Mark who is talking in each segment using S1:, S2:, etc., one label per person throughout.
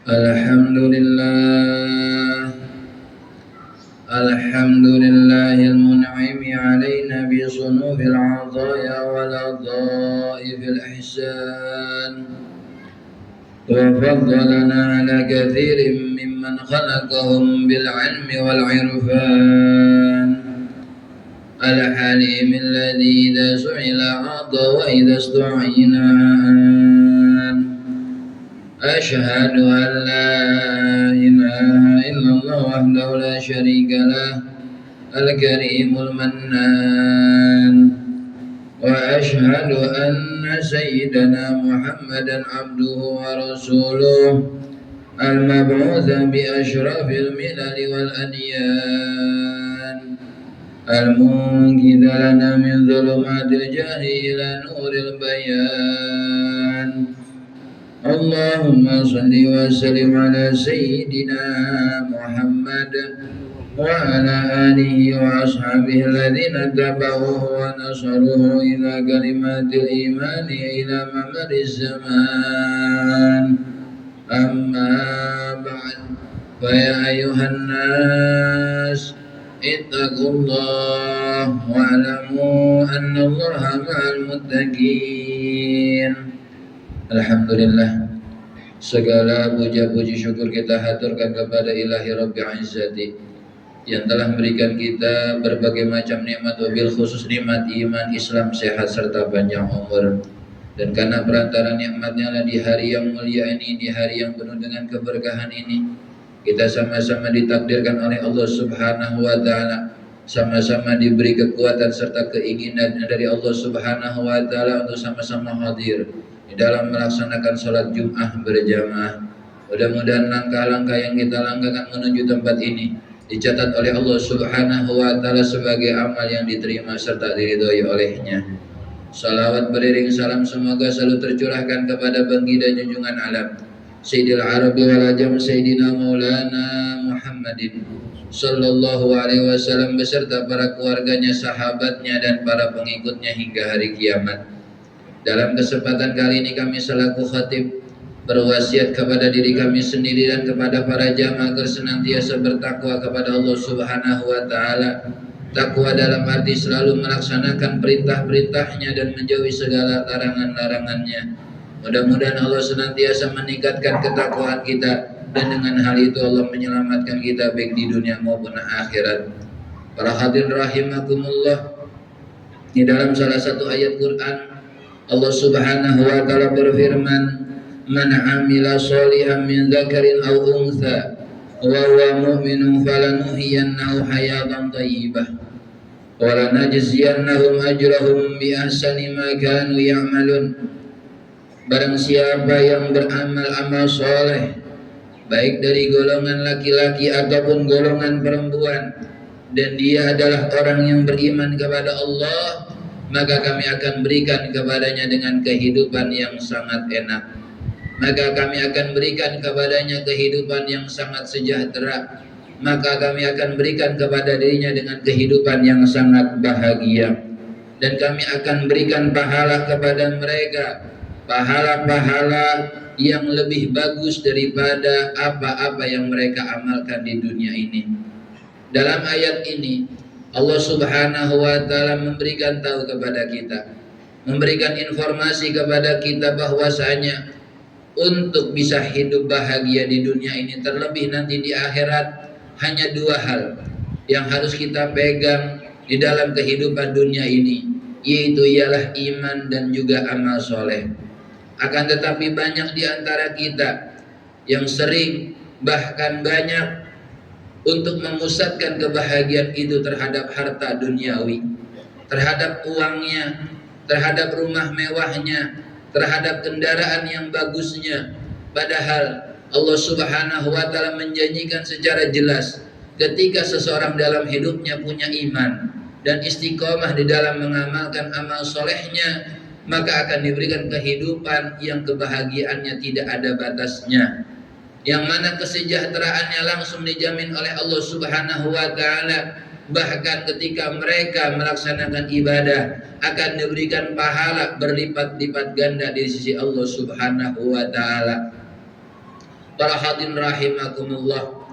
S1: Alhamdulillah, alhamdulillahil mun'imi alaina bi sunufil 'ataya wal adha'ifil ihsan wa faddalana ala katsirin mimman khalaqahum bil 'ilmi wal 'irfan al-halim alladhi idza su'ila 'ata wa idza istu'ina أشهد أن لا إله إلا الله وحده لا شريك له الكريم المنان وأشهد أن سيدنا محمدا عبده ورسوله المبعوث بأشرف الملل والأديان المنقذ لنا من ظلمات الجهل إلى نور البيان اللهم صل وسلم على سيدنا محمد وعلى آله وأصحابه الذين اتبعوه ونصروه إلى كلمات الإيمان إلى ممر الزمان أما بعد فيا أيها الناس اتقوا الله واعلموا أن الله مع المتقين. Alhamdulillah, segala puja-puji syukur kita haturkan kepada Ilahi Rabbi Izzati yang telah memberikan kita berbagai macam nikmat, wabil khusus nikmat iman, Islam, sehat serta panjang umur. Dan karena perantara nikmatnya lah di hari yang mulia ini, di hari yang penuh dengan keberkahan ini, kita sama-sama ditakdirkan oleh Allah Subhanahu wa taala, sama-sama diberi kekuatan serta keinginan dari Allah Subhanahu wa taala untuk sama-sama hadir di dalam melaksanakan sholat Jum'ah berjamaah. Mudah-mudahan langkah-langkah yang kita langkahkan menuju tempat ini dicatat oleh Allah Subhanahu wa taala sebagai amal yang diterima serta diridhoi olehnya. Salawat beriring salam semoga selalu tercurahkan kepada baginda junjungan alam Sayyidil Arabi wal Ajam Sayyidina Maulana Muhammadin sallallahu alaihi wasallam beserta para keluarganya, sahabatnya dan para pengikutnya hingga hari kiamat. Dalam kesempatan kali ini kami selaku khatib berwasiat kepada diri kami sendiri dan kepada para jamaah agar senantiasa bertakwa kepada Allah Subhanahu wa taala. Takwa dalam arti selalu melaksanakan perintah-perintahnya dan menjauhi segala larangan-larangannya. Mudah-mudahan Allah senantiasa meningkatkan ketakwaan kita dan dengan hal itu Allah menyelamatkan kita baik di dunia maupun akhirat. Para hadirin rahimakumullah, di dalam salah satu ayat Quran Allah Subhanahu wa taala berfirman, "Man 'amila sholihan min dzakarin aw untha wa huwa mu'minun falanuhyiyannahu hayatan thayyibah wa lanajziyannahum ajrahum bi ahsani ma kanu ya'malun." Barang siapa yang beramal amal soleh, baik dari golongan laki-laki ataupun golongan perempuan, dan dia adalah orang yang beriman kepada Allah, maka kami akan berikan kepadanya dengan kehidupan yang sangat enak. Maka kami akan berikan kepadanya kehidupan yang sangat sejahtera. Maka kami akan berikan kepada dirinya dengan kehidupan yang sangat bahagia. Dan kami akan berikan pahala kepada mereka, pahala-pahala yang lebih bagus daripada apa-apa yang mereka amalkan di dunia ini. Dalam ayat ini Allah Subhanahu wa taala memberikan tahu kepada kita, memberikan informasi kepada kita bahwasanya untuk bisa hidup bahagia di dunia ini, terlebih nanti di akhirat, hanya dua hal yang harus kita pegang di dalam kehidupan dunia ini, yaitu ialah iman dan juga amal soleh. Akan tetapi banyak di antara kita yang sering, bahkan banyak, untuk memusatkan kebahagiaan itu terhadap harta duniawi, terhadap uangnya, terhadap rumah mewahnya, terhadap kendaraan yang bagusnya. Padahal Allah Subhanahu wa taala menjanjikan secara jelas, ketika seseorang dalam hidupnya punya iman dan istiqomah di dalam mengamalkan amal solehnya, maka akan diberikan kehidupan yang kebahagiaannya tidak ada batasnya, yang mana kesejahteraannya langsung dijamin oleh Allah Subhanahu wa taala. Bahkan ketika mereka melaksanakan ibadah akan diberikan pahala berlipat-lipat ganda di sisi Allah Subhanahu wa taala. Para hadirin rahimakumullah,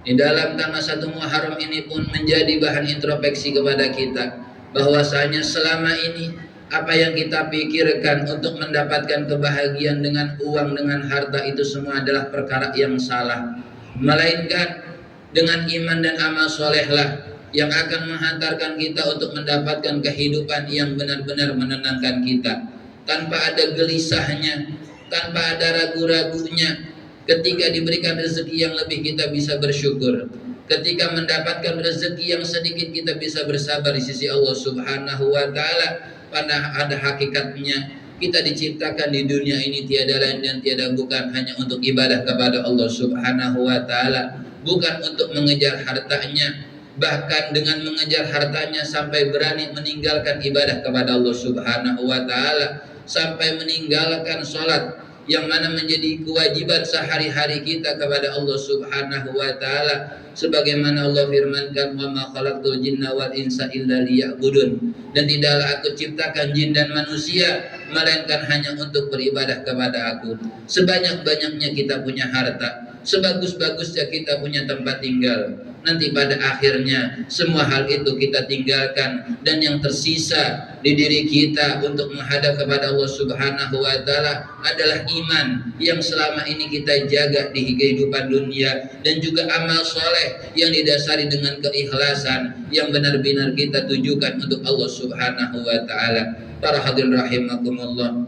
S1: di dalam tanggal 1 Muharram ini pun menjadi bahan introspeksi kepada kita, bahwasanya selama ini apa yang kita pikirkan untuk mendapatkan kebahagiaan dengan uang, dengan harta, itu semua adalah perkara yang salah. Melainkan dengan iman dan amal solehlah yang akan menghantarkan kita untuk mendapatkan kehidupan yang benar-benar menenangkan kita, tanpa ada gelisahnya, tanpa ada ragu-ragunya. Ketika diberikan rezeki yang lebih, kita bisa bersyukur. Ketika mendapatkan rezeki yang sedikit, kita bisa bersabar di sisi Allah Subhanahu wa Ta'ala. Pada ada hakikatnya kita diciptakan di dunia ini tiada lain dan tiada bukan hanya untuk ibadah kepada Allah Subhanahu wa Ta'ala, bukan untuk mengejar hartanya. Bahkan dengan mengejar hartanya sampai berani meninggalkan ibadah kepada Allah Subhanahu wa Ta'ala, sampai meninggalkan sholat yang mana menjadi kewajiban sehari-hari kita kepada Allah Subhanahu wa Ta'ala, sebagaimana Allah firmankan, wa ma khalaqtul jinna wal insa illa liya'budun, dan tidaklah aku ciptakan jin dan manusia melainkan hanya untuk beribadah kepada aku. Sebanyak-banyaknya kita punya harta, sebagus-bagusnya kita punya tempat tinggal, nanti pada akhirnya semua hal itu kita tinggalkan, dan yang tersisa di diri kita untuk menghadap kepada Allah Subhanahu wa Ta'ala adalah iman yang selama ini kita jaga di kehidupan dunia, dan juga amal soleh yang didasari dengan keikhlasan yang benar-benar kita tujukan untuk Allah Subhanahu wa Ta'ala. Para hadirin rahimakumullah,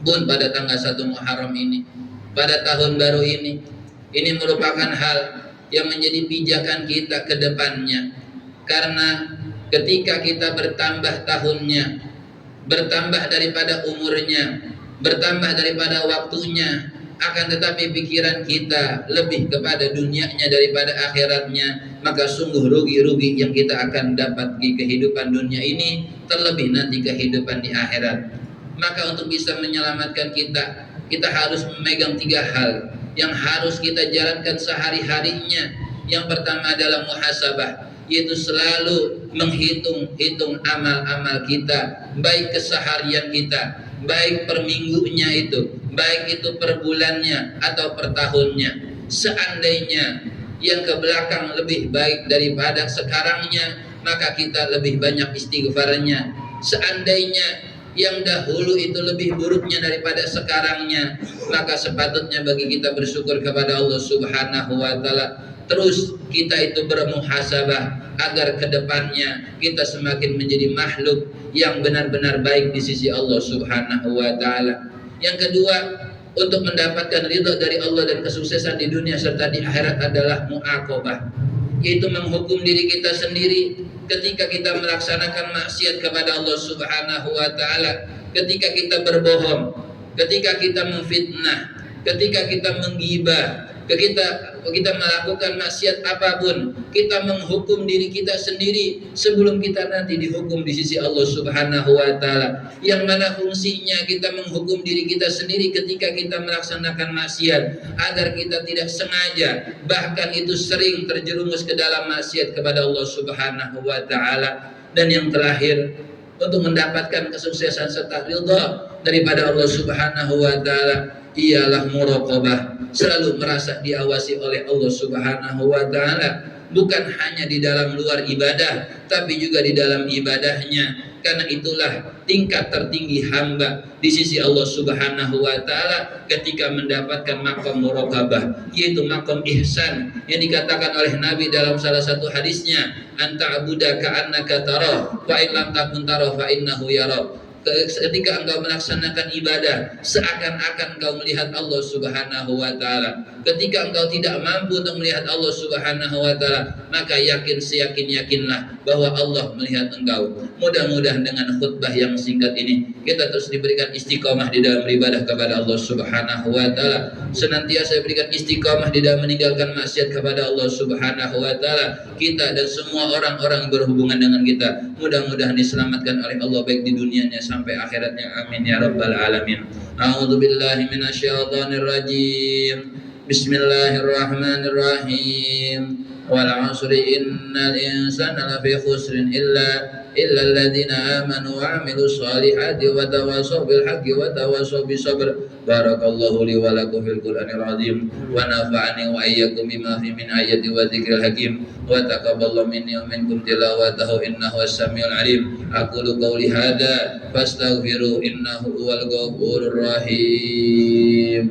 S1: pun pada tanggal 1 Muharram ini, pada tahun baru ini merupakan hal yang menjadi pijakan kita ke depannya. Karena ketika kita bertambah tahunnya, bertambah daripada umurnya, bertambah daripada waktunya, akan tetapi pikiran kita lebih kepada dunianya daripada akhiratnya, maka sungguh rugi-rugi yang kita akan dapat di kehidupan dunia ini, terlebih nanti kehidupan di akhirat. Maka untuk bisa menyelamatkan kita harus memegang 3 hal yang harus kita jalankan sehari-harinya. Yang pertama adalah muhasabah, yaitu selalu menghitung amal-amal kita, baik keseharian kita, baik per minggunya itu, baik itu per bulannya atau per tahunnya. Seandainya yang ke belakang lebih baik daripada sekarangnya, maka kita lebih banyak istighfarnya. Seandainya yang dahulu itu lebih buruknya daripada sekarangnya, maka sepatutnya bagi kita bersyukur kepada Allah Subhanahu wa Ta'ala. Terus kita itu bermuhasabah agar kedepannya kita semakin menjadi makhluk yang benar-benar baik di sisi Allah Subhanahu wa Ta'ala. Yang kedua, untuk mendapatkan ridha dari Allah dan kesuksesan di dunia serta di akhirat adalah mu'aqabah, yaitu menghukum diri kita sendiri ketika kita melaksanakan maksiat kepada Allah Subhanahu wa Ta'ala, ketika kita berbohong, ketika kita memfitnah, ketika kita menggibah, kita melakukan maksiat apapun, kita menghukum diri kita sendiri sebelum kita nanti dihukum di sisi Allah Subhanahu wa Ta'ala. Yang mana fungsinya kita menghukum diri kita sendiri ketika kita melaksanakan maksiat, agar kita tidak sengaja, bahkan itu sering terjerumus ke dalam maksiat kepada Allah Subhanahu wa Ta'ala. Dan yang terakhir, untuk mendapatkan kesuksesan serta ridha daripada Allah Subhanahu wa Ta'ala, ialah muraqabah, selalu merasa diawasi oleh Allah Subhanahu wa Ta'ala, bukan hanya di dalam luar ibadah, tapi juga di dalam ibadahnya. Karena itulah tingkat tertinggi hamba di sisi Allah Subhanahu wa Ta'ala ketika mendapatkan maqam muraqabah, yaitu maqam ihsan, yang dikatakan oleh Nabi dalam salah satu hadisnya, anta abuda ka'annaka tarah fa in lam takun tarah fa innahu yarah. Ketika engkau melaksanakan ibadah, seakan-akan engkau melihat Allah Subhanahu wa Ta'ala. Ketika engkau tidak mampu untuk melihat Allah Subhanahu wa Ta'ala, maka seyakin-yakinlah bahwa Allah melihat engkau. Mudah-mudahan dengan khutbah yang singkat ini kita terus diberikan istiqomah di dalam beribadah kepada Allah Subhanahu wa Ta'ala, senantiasa diberikan istiqomah di dalam meninggalkan maksiat kepada Allah Subhanahu wa Ta'ala. Kita dan semua orang-orang berhubungan dengan kita mudah-mudahan diselamatkan oleh Allah baik di dunianya sampai akhiratnya, amin ya rabbal alamin. A'udzubillahi minasyaitonir rajim. Bismillahirrahmanirrahim. والعصر إن الإنسان لفي خسر إلا الذين آمنوا وعملوا الصالحات وتواصوا بالحق وتواصوا بالصبر. بارك الله لي ولكم في القرآن العظيم ونفعني وإياكم بما فيه من آيات وذكر الحكيم وتقبل الله مني ومنكم تلاوته إنه السميع العليم. أقول قولي هذا فاستغفروا إنه هو الغفور الرحيم.